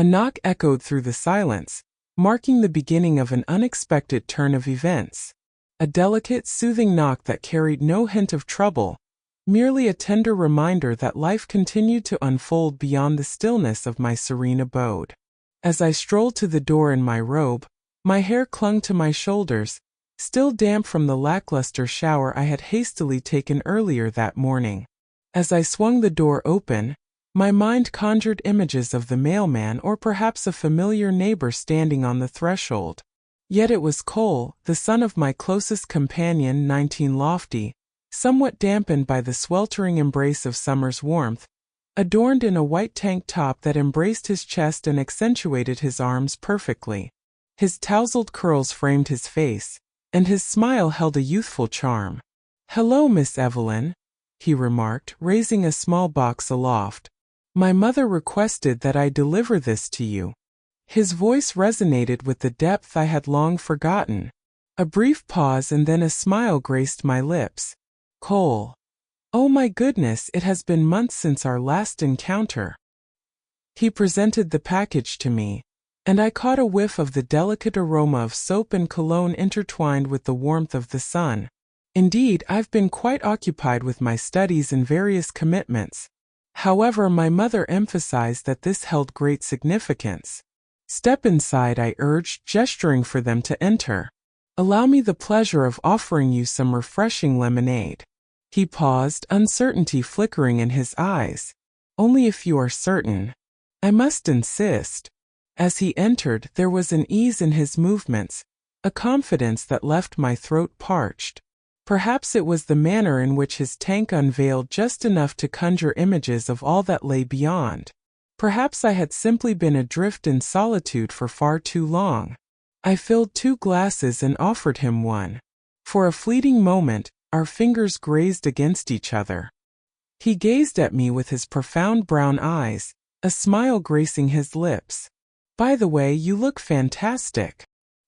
A knock echoed through the silence, marking the beginning of an unexpected turn of events. A delicate, soothing knock that carried no hint of trouble, merely a tender reminder that life continued to unfold beyond the stillness of my serene abode. As I strolled to the door in my robe, my hair clung to my shoulders, still damp from the lackluster shower I had hastily taken earlier that morning. As I swung the door open, my mind conjured images of the mailman or perhaps a familiar neighbor standing on the threshold. Yet it was Cole, the son of my closest companion, 19 lofty, somewhat dampened by the sweltering embrace of summer's warmth, adorned in a white tank top that embraced his chest and accentuated his arms perfectly. His tousled curls framed his face, and his smile held a youthful charm. "Hello, Miss Evelyn," he remarked, raising a small box aloft. "My mother requested that I deliver this to you." His voice resonated with the depth I had long forgotten. A brief pause and then a smile graced my lips. "Cole. Oh my goodness, it has been months since our last encounter." He presented the package to me, and I caught a whiff of the delicate aroma of soap and cologne intertwined with the warmth of the sun. "Indeed, I've been quite occupied with my studies and various commitments. However, my mother emphasized that this held great significance." "Step inside," I urged, gesturing for them to enter. "Allow me the pleasure of offering you some refreshing lemonade." He paused, uncertainty flickering in his eyes. "Only if you are certain." "I must insist." As he entered, there was an ease in his movements, a confidence that left my throat parched. Perhaps it was the manner in which his tank unveiled just enough to conjure images of all that lay beyond. Perhaps I had simply been adrift in solitude for far too long. I filled 2 glasses and offered him one. For a fleeting moment, our fingers grazed against each other. He gazed at me with his profound brown eyes, a smile gracing his lips. "By the way, you look fantastic."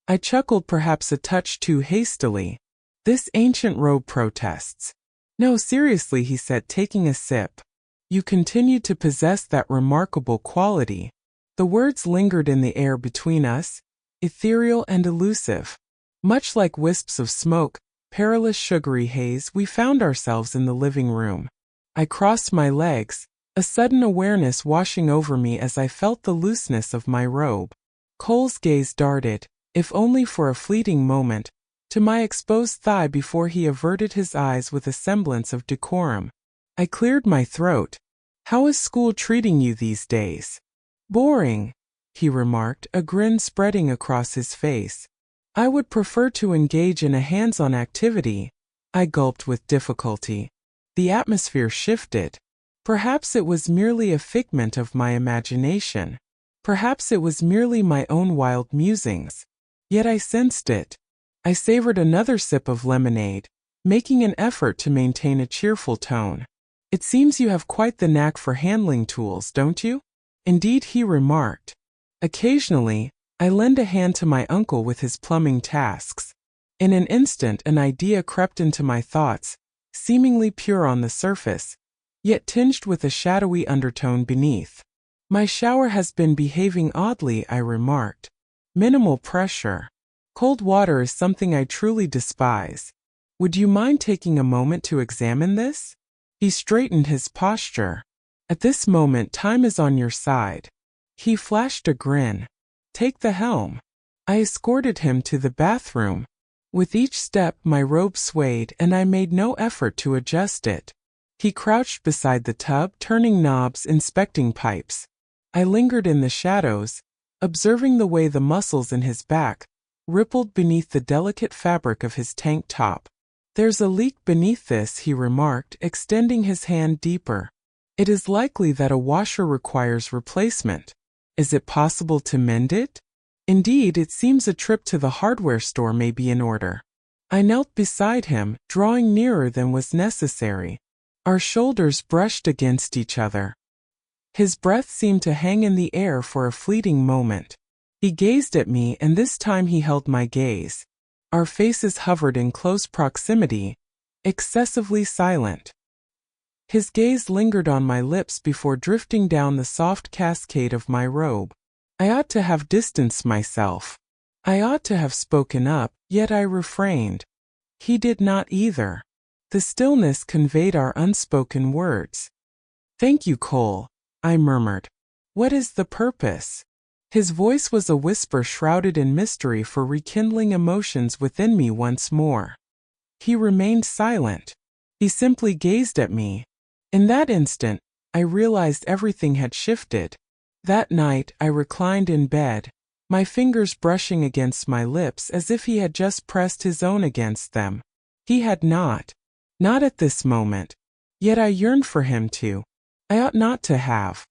I chuckled, perhaps a touch too hastily. "This ancient robe protests." "No, seriously," he said, taking a sip. "You continue to possess that remarkable quality." The words lingered in the air between us, ethereal and elusive. Much like wisps of smoke, perilous sugary haze, we found ourselves in the living room. I crossed my legs, a sudden awareness washing over me as I felt the looseness of my robe. Cole's gaze darted, if only for a fleeting moment, to my exposed thigh before he averted his eyes with a semblance of decorum. I cleared my throat. "How is school treating you these days?" "Boring," he remarked, a grin spreading across his face. "I would prefer to engage in a hands-on activity." I gulped with difficulty. The atmosphere shifted. Perhaps it was merely a figment of my imagination. Perhaps it was merely my own wild musings. Yet I sensed it. I savored another sip of lemonade, making an effort to maintain a cheerful tone. "It seems you have quite the knack for handling tools, don't you?" "Indeed," he remarked. "Occasionally, I lend a hand to my uncle with his plumbing tasks." In an instant, an idea crept into my thoughts, seemingly pure on the surface, yet tinged with a shadowy undertone beneath. "My shower has been behaving oddly," I remarked. "Minimal pressure. Cold water is something I truly despise. Would you mind taking a moment to examine this?" He straightened his posture. "At this moment, time is on your side." He flashed a grin. "Take the helm." I escorted him to the bathroom. With each step, my robe swayed, and I made no effort to adjust it. He crouched beside the tub, turning knobs, inspecting pipes. I lingered in the shadows, observing the way the muscles in his back rippled beneath the delicate fabric of his tank top. "There's a leak beneath this," he remarked, extending his hand deeper. "It is likely that a washer requires replacement. Is it possible to mend it?" "Indeed, it seems a trip to the hardware store may be in order." I knelt beside him, drawing nearer than was necessary. Our shoulders brushed against each other. His breath seemed to hang in the air for a fleeting moment. He gazed at me, and this time he held my gaze. Our faces hovered in close proximity, excessively silent. His gaze lingered on my lips before drifting down the soft cascade of my robe. I ought to have distanced myself. I ought to have spoken up, yet I refrained. He did not either. The stillness conveyed our unspoken words. "Thank you, Cole," I murmured. "What is the purpose?" His voice was a whisper shrouded in mystery for rekindling emotions within me once more. He remained silent. He simply gazed at me. In that instant, I realized everything had shifted. That night, I reclined in bed, my fingers brushing against my lips as if he had just pressed his own against them. He had not. Not at this moment. Yet I yearned for him to. I ought not to have.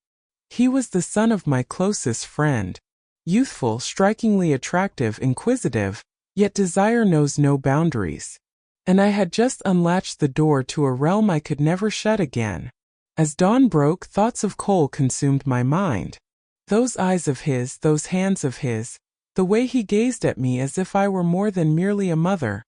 He was the son of my closest friend. Youthful, strikingly attractive, inquisitive, yet desire knows no boundaries. And I had just unlatched the door to a realm I could never shut again. As dawn broke, thoughts of Cole consumed my mind. Those eyes of his, those hands of his, the way he gazed at me as if I were more than merely a mother,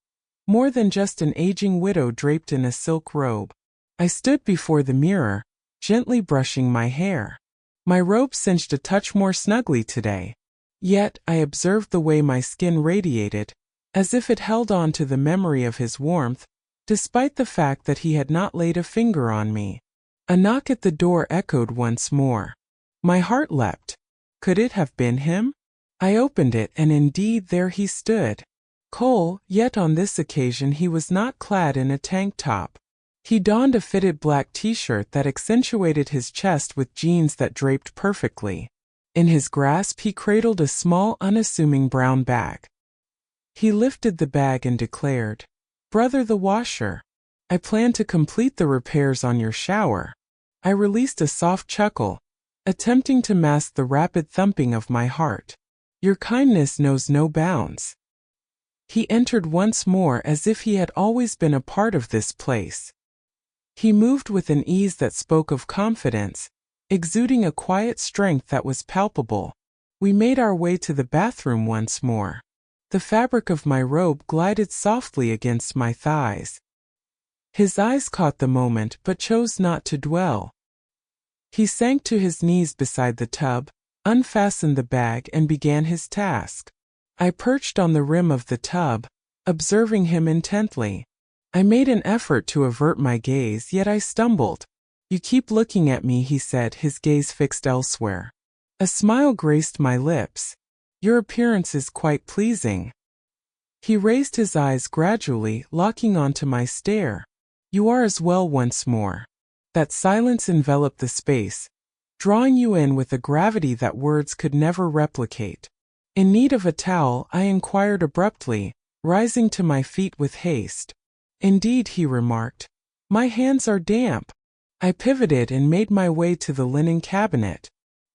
more than just an aging widow draped in a silk robe. I stood before the mirror, gently brushing my hair. My robe cinched a touch more snugly today. Yet, I observed the way my skin radiated, as if it held on to the memory of his warmth, despite the fact that he had not laid a finger on me. A knock at the door echoed once more. My heart leapt. Could it have been him? I opened it, and indeed there he stood. Cole, yet on this occasion he was not clad in a tank top. He donned a fitted black t-shirt that accentuated his chest with jeans that draped perfectly. In his grasp he cradled a small, unassuming brown bag. He lifted the bag and declared, "Brother the washer, I plan to complete the repairs on your shower." I released a soft chuckle, attempting to mask the rapid thumping of my heart. "Your kindness knows no bounds." He entered once more as if he had always been a part of this place. He moved with an ease that spoke of confidence, exuding a quiet strength that was palpable. We made our way to the bathroom once more. The fabric of my robe glided softly against my thighs. His eyes caught the moment but chose not to dwell. He sank to his knees beside the tub, unfastened the bag and began his task. I perched on the rim of the tub, observing him intently. I made an effort to avert my gaze, yet I stumbled. "You keep looking at me," he said, his gaze fixed elsewhere. A smile graced my lips. "Your appearance is quite pleasing." He raised his eyes gradually, locking onto my stare. "You are as well once more." That silence enveloped the space, drawing you in with a gravity that words could never replicate. In need of a towel, I inquired abruptly, rising to my feet with haste. "Indeed," he remarked. "My hands are damp." I pivoted and made my way to the linen cabinet.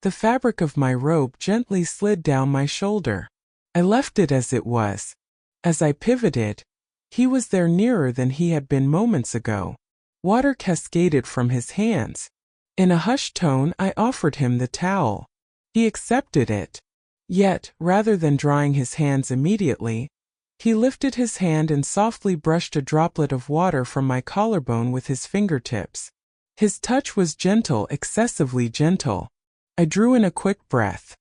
The fabric of my robe gently slid down my shoulder. I left it as it was. As I pivoted, he was there, nearer than he had been moments ago. Water cascaded from his hands. In a hushed tone, I offered him the towel. He accepted it. Yet, rather than drying his hands immediately, he lifted his hand and softly brushed a droplet of water from my collarbone with his fingertips. His touch was gentle, excessively gentle. I drew in a quick breath.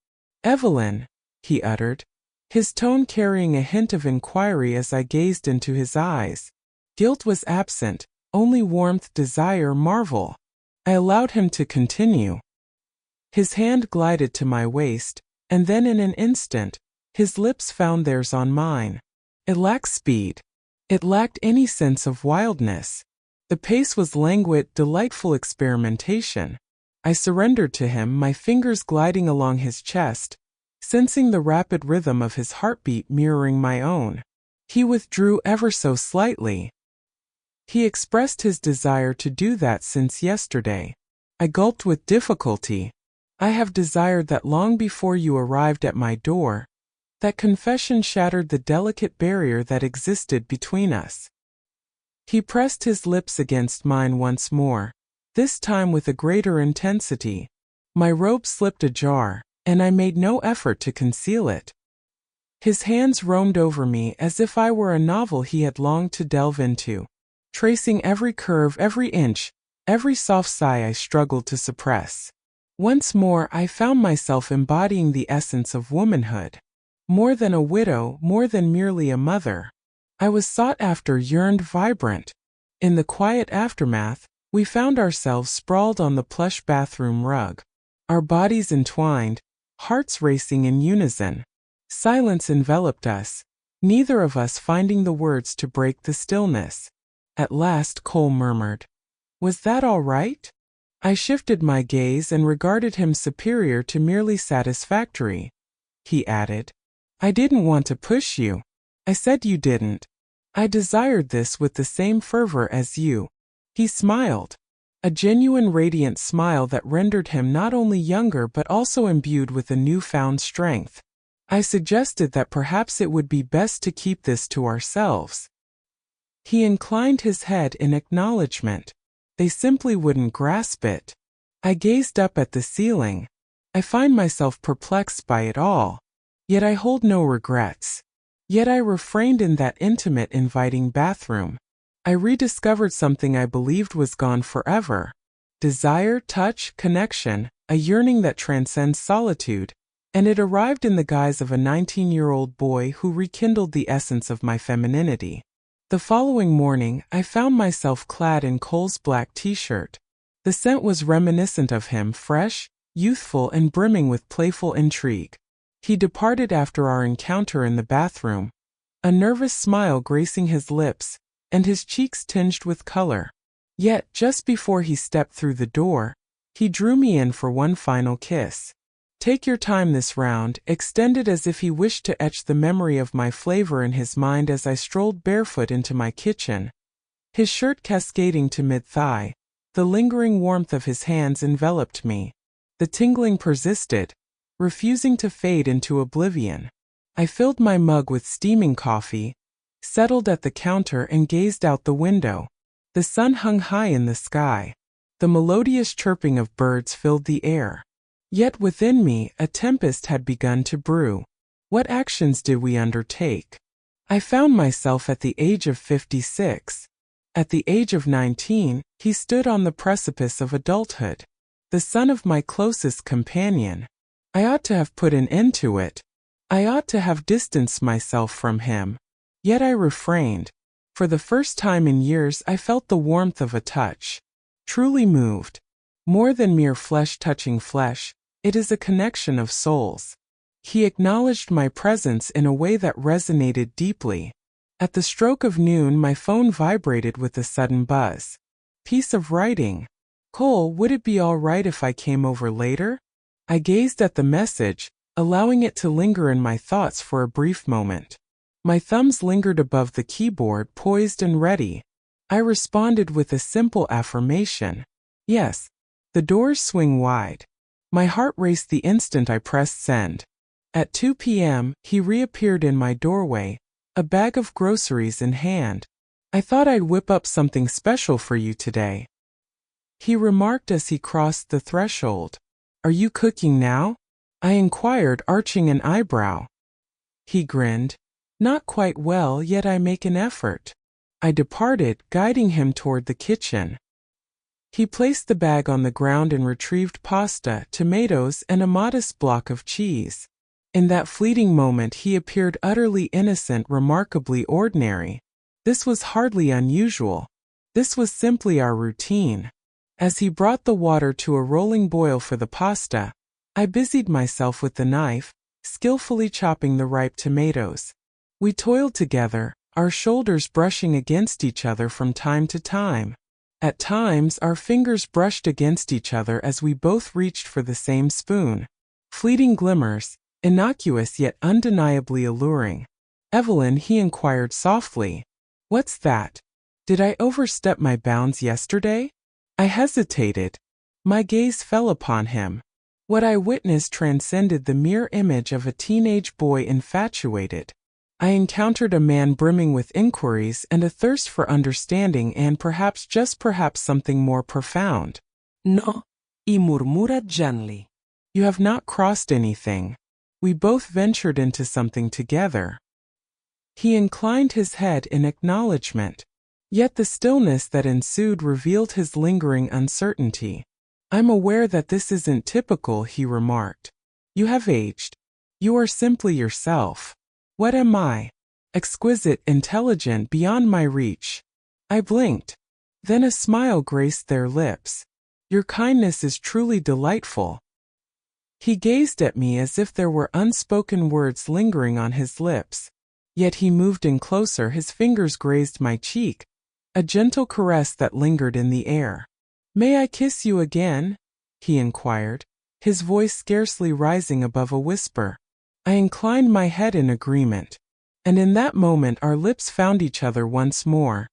"Evelyn," he uttered, his tone carrying a hint of inquiry as I gazed into his eyes. Guilt was absent, only warmth, desire, marvel. I allowed him to continue. His hand glided to my waist, and then in an instant, his lips found theirs on mine. It lacked speed. It lacked any sense of wildness. The pace was languid, delightful experimentation. I surrendered to him, my fingers gliding along his chest, sensing the rapid rhythm of his heartbeat mirroring my own. He withdrew ever so slightly. He expressed his desire to do that since yesterday. I gulped with difficulty. "I have desired that long before you arrived at my door." That confession shattered the delicate barrier that existed between us. He pressed his lips against mine once more, this time with a greater intensity. My robe slipped ajar, and I made no effort to conceal it. His hands roamed over me as if I were a novel he had longed to delve into, tracing every curve, every inch, every soft sigh I struggled to suppress. Once more I found myself embodying the essence of womanhood. More than a widow, more than merely a mother. I was sought after, yearned, vibrant. In the quiet aftermath, we found ourselves sprawled on the plush bathroom rug. Our bodies entwined, hearts racing in unison. Silence enveloped us, neither of us finding the words to break the stillness. At last Cole murmured, "Was that all right?" I shifted my gaze and regarded him superior to merely satisfactory. He added, "I didn't want to push you. I said you didn't. I desired this with the same fervor as you." He smiled. A genuine radiant smile that rendered him not only younger but also imbued with a newfound strength. I suggested that perhaps it would be best to keep this to ourselves. He inclined his head in acknowledgement. They simply wouldn't grasp it. I gazed up at the ceiling. I find myself perplexed by it all. Yet I hold no regrets. Yet I refrained in that intimate, inviting bathroom. I rediscovered something I believed was gone forever. Desire, touch, connection, a yearning that transcends solitude. And it arrived in the guise of a 19-year-old boy who rekindled the essence of my femininity. The following morning, I found myself clad in Cole's black t-shirt. The scent was reminiscent of him, fresh, youthful, and brimming with playful intrigue. He departed after our encounter in the bathroom, a nervous smile gracing his lips, and his cheeks tinged with color. Yet, just before he stepped through the door, he drew me in for one final kiss. "Take your time this round," extended as if he wished to etch the memory of my flavor in his mind as I strolled barefoot into my kitchen. His shirt cascading to mid-thigh, the lingering warmth of his hands enveloped me. The tingling persisted, refusing to fade into oblivion. I filled my mug with steaming coffee, settled at the counter and gazed out the window. The sun hung high in the sky. The melodious chirping of birds filled the air. Yet within me, a tempest had begun to brew. What actions did we undertake? I found myself at the age of 56. At the age of 19, he stood on the precipice of adulthood. The son of my closest companion. I ought to have put an end to it. I ought to have distanced myself from him. Yet I refrained. For the first time in years I felt the warmth of a touch. Truly moved. More than mere flesh touching flesh, it is a connection of souls. He acknowledged my presence in a way that resonated deeply. At the stroke of noon my phone vibrated with a sudden buzz. Piece of writing. "Cole, would it be all right if I came over later?" I gazed at the message, allowing it to linger in my thoughts for a brief moment. My thumbs lingered above the keyboard, poised and ready. I responded with a simple affirmation. Yes. The doors swing wide. My heart raced the instant I pressed send. At 2 p.m., he reappeared in my doorway, a bag of groceries in hand. "I thought I'd whip up something special for you today," he remarked as he crossed the threshold. "Are you cooking now?" I inquired, arching an eyebrow. He grinned. "Not quite well, yet I make an effort." I departed, guiding him toward the kitchen. He placed the bag on the ground and retrieved pasta, tomatoes, and a modest block of cheese. In that fleeting moment he appeared utterly innocent, remarkably ordinary. This was hardly unusual. This was simply our routine. As he brought the water to a rolling boil for the pasta, I busied myself with the knife, skillfully chopping the ripe tomatoes. We toiled together, our shoulders brushing against each other from time to time. At times, our fingers brushed against each other as we both reached for the same spoon. Fleeting glimmers, innocuous yet undeniably alluring. "Evelyn," he inquired softly. "What's that? Did I overstep my bounds yesterday?" I hesitated. My gaze fell upon him. What I witnessed transcended the mere image of a teenage boy infatuated. I encountered a man brimming with inquiries and a thirst for understanding and perhaps, just perhaps, something more profound. "No," y murmura gently. "You have not crossed anything. We both ventured into something together." He inclined his head in acknowledgement. Yet the stillness that ensued revealed his lingering uncertainty. I'm aware that this isn't typical, he remarked. You have aged. You are simply yourself. What am I? Exquisite, intelligent, beyond my reach. I blinked. Then a smile graced their lips. Your kindness is truly delightful. He gazed at me as if there were unspoken words lingering on his lips. Yet he moved in closer, his fingers grazed my cheek, a gentle caress that lingered in the air. May I kiss you again? He inquired, his voice scarcely rising above a whisper. I inclined my head in agreement. And in that moment our lips found each other once more.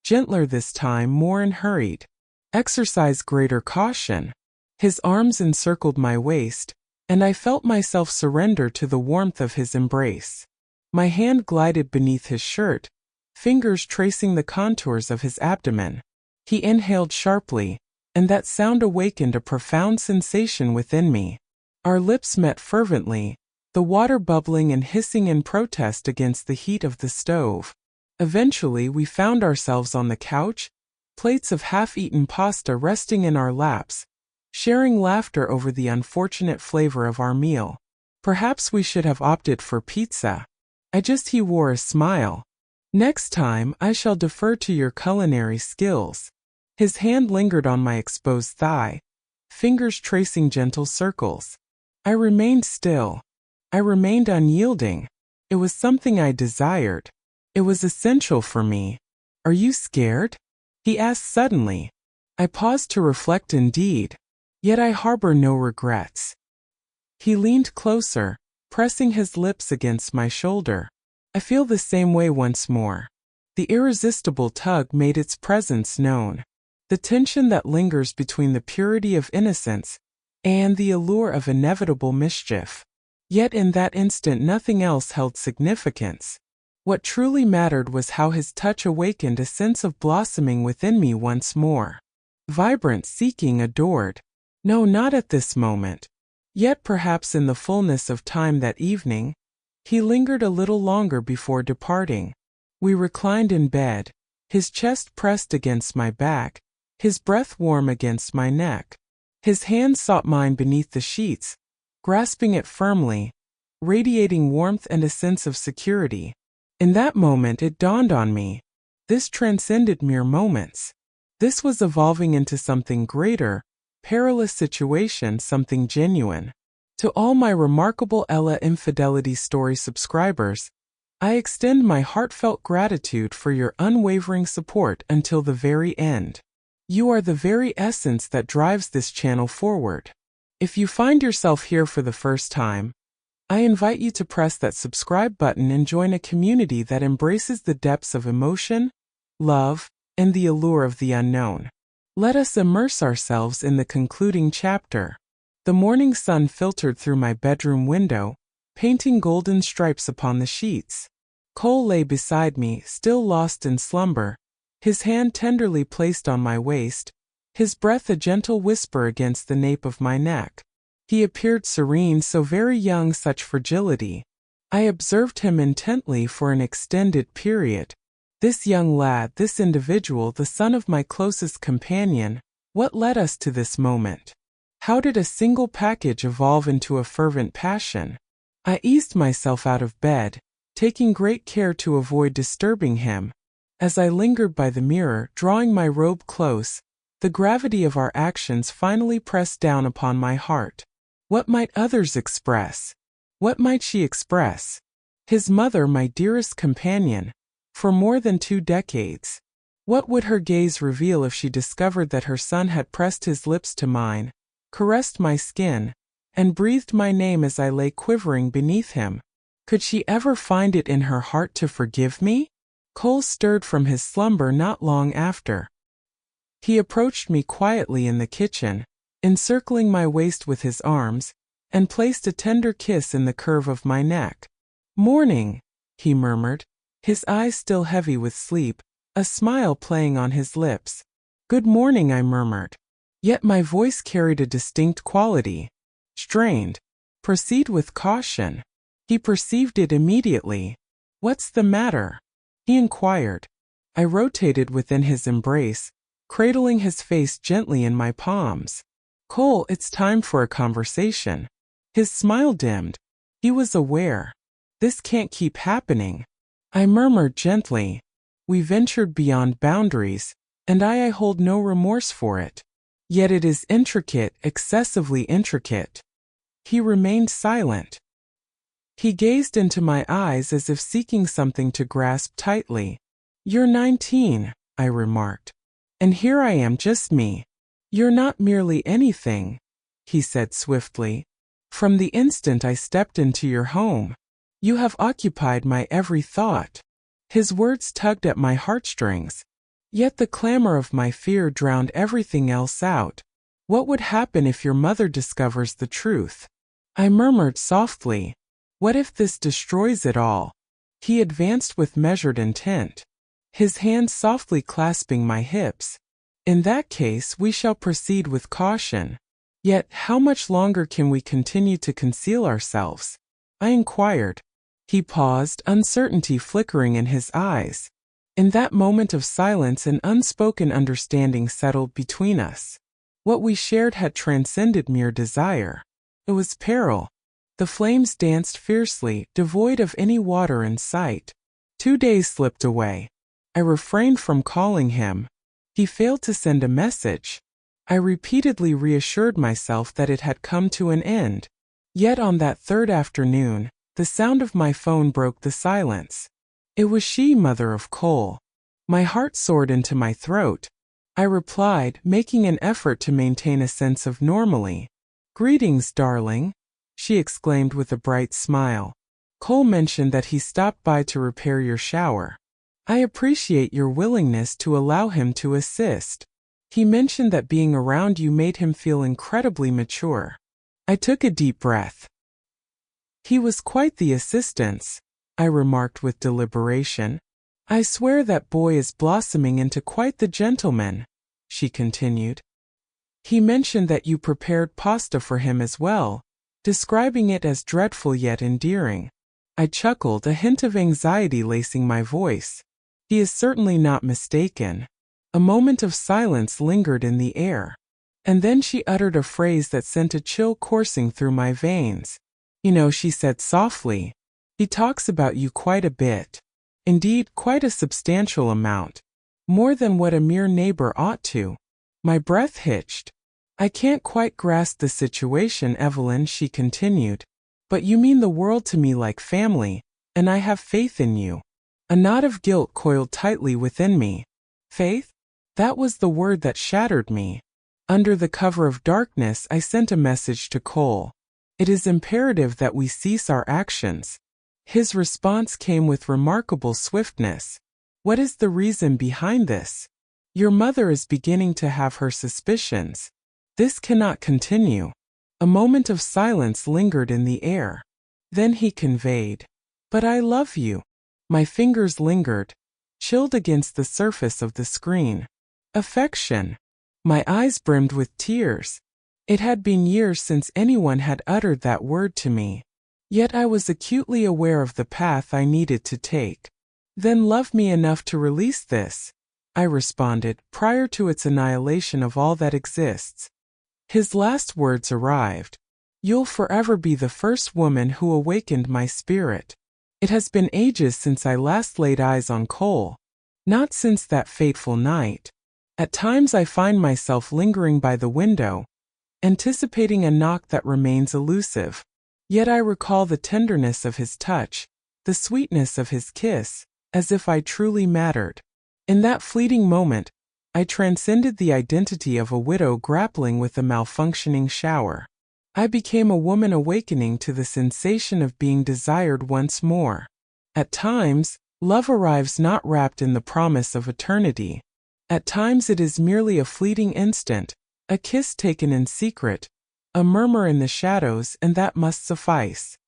Gentler this time, more unhurried. Exercise greater caution. His arms encircled my waist, and I felt myself surrender to the warmth of his embrace. My hand glided beneath his shirt, fingers tracing the contours of his abdomen. He inhaled sharply, and that sound awakened a profound sensation within me. Our lips met fervently, the water bubbling and hissing in protest against the heat of the stove. Eventually we found ourselves on the couch, plates of half-eaten pasta resting in our laps, sharing laughter over the unfortunate flavor of our meal. Perhaps we should have opted for pizza. He wore a smile. Next time, I shall defer to your culinary skills. His hand lingered on my exposed thigh, fingers tracing gentle circles. I remained still. I remained unyielding. It was something I desired. It was essential for me. Are you scared? He asked suddenly. I paused to reflect indeed. Yet I harbor no regrets. He leaned closer, pressing his lips against my shoulder. I feel the same way once more. The irresistible tug made its presence known. The tension that lingers between the purity of innocence and the allure of inevitable mischief. Yet in that instant nothing else held significance. What truly mattered was how his touch awakened a sense of blossoming within me once more. Vibrant, seeking, adored. No, not at this moment. Yet perhaps in the fullness of time that evening. He lingered a little longer before departing. We reclined in bed, his chest pressed against my back, his breath warm against my neck. His hand sought mine beneath the sheets, grasping it firmly, radiating warmth and a sense of security. In that moment it dawned on me. This transcended mere moments. This was evolving into something greater, perilous situation, something genuine. To all my remarkable Infidelity Story subscribers, I extend my heartfelt gratitude for your unwavering support until the very end. You are the very essence that drives this channel forward. If you find yourself here for the first time, I invite you to press that subscribe button and join a community that embraces the depths of emotion, love, and the allure of the unknown. Let us immerse ourselves in the concluding chapter. The morning sun filtered through my bedroom window, painting golden stripes upon the sheets. Cole lay beside me, still lost in slumber, his hand tenderly placed on my waist, his breath a gentle whisper against the nape of my neck. He appeared serene, so very young, such fragility. I observed him intently for an extended period. This young lad, this individual, the son of my closest companion, what led us to this moment? How did a single package evolve into a fervent passion? I eased myself out of bed, taking great care to avoid disturbing him. As I lingered by the mirror, drawing my robe close, the gravity of our actions finally pressed down upon my heart. What might others express? What might she express? His mother, my dearest companion, for more than 2 decades. What would her gaze reveal if she discovered that her son had pressed his lips to mine, caressed my skin, and breathed my name as I lay quivering beneath him? Could she ever find it in her heart to forgive me? Cole stirred from his slumber not long after. He approached me quietly in the kitchen, encircling my waist with his arms, and placed a tender kiss in the curve of my neck. "Morning," he murmured, his eyes still heavy with sleep, a smile playing on his lips. "Good morning," I murmured. Yet my voice carried a distinct quality. Strained. "Proceed with caution." He perceived it immediately. "What's the matter?" he inquired. I rotated within his embrace, cradling his face gently in my palms. Cole, it's time for a conversation. His smile dimmed. He was aware. This can't keep happening. I murmured gently. We ventured beyond boundaries, and I hold no remorse for it. Yet it is intricate, excessively intricate. He remained silent. He gazed into my eyes as if seeking something to grasp tightly. You're 19, I remarked. And here I am, just me. You're not merely anything, he said swiftly. From the instant I stepped into your home, you have occupied my every thought. His words tugged at my heartstrings. Yet the clamor of my fear drowned everything else out. What would happen if your mother discovers the truth? I murmured softly. What if this destroys it all? He advanced with measured intent, his hands softly clasping my hips. In that case, we shall proceed with caution. Yet, how much longer can we continue to conceal ourselves? I inquired. He paused, uncertainty flickering in his eyes. In that moment of silence, an unspoken understanding settled between us. What we shared had transcended mere desire. It was peril. The flames danced fiercely, devoid of any water in sight. 2 days slipped away. I refrained from calling him. He failed to send a message. I repeatedly reassured myself that it had come to an end. Yet on that third afternoon, the sound of my phone broke the silence. It was she, mother of Cole. My heart soared into my throat. I replied, making an effort to maintain a sense of normalcy. Greetings, darling, she exclaimed with a bright smile. Cole mentioned that he stopped by to repair your shower. I appreciate your willingness to allow him to assist. He mentioned that being around you made him feel incredibly mature. I took a deep breath. He was quite the assistance, I remarked with deliberation. I swear that boy is blossoming into quite the gentleman, she continued. He mentioned that you prepared pasta for him as well, describing it as dreadful yet endearing. I chuckled, a hint of anxiety lacing my voice. He is certainly not mistaken. A moment of silence lingered in the air. And then she uttered a phrase that sent a chill coursing through my veins. You know, she said softly, he talks about you quite a bit. Indeed, quite a substantial amount. More than what a mere neighbor ought to. My breath hitched. I can't quite grasp the situation, Evelyn, she continued. But you mean the world to me, like family, and I have faith in you. A knot of guilt coiled tightly within me. Faith? That was the word that shattered me. Under the cover of darkness, I sent a message to Cole. It is imperative that we cease our actions. His response came with remarkable swiftness. What is the reason behind this? Your mother is beginning to have her suspicions. This cannot continue. A moment of silence lingered in the air. Then he conveyed, but I love you. My fingers lingered, chilled against the surface of the screen. Affection. My eyes brimmed with tears. It had been years since anyone had uttered that word to me. Yet I was acutely aware of the path I needed to take. Then love me enough to release this, I responded, prior to its annihilation of all that exists. His last words arrived. You'll forever be the first woman who awakened my spirit. It has been ages since I last laid eyes on Cole. Not since that fateful night. At times I find myself lingering by the window, anticipating a knock that remains elusive. Yet I recall the tenderness of his touch, the sweetness of his kiss, as if I truly mattered. In that fleeting moment, I transcended the identity of a widow grappling with a malfunctioning shower. I became a woman awakening to the sensation of being desired once more. At times, love arrives not wrapped in the promise of eternity. At times it is merely a fleeting instant, a kiss taken in secret, a murmur in the shadows, and that must suffice.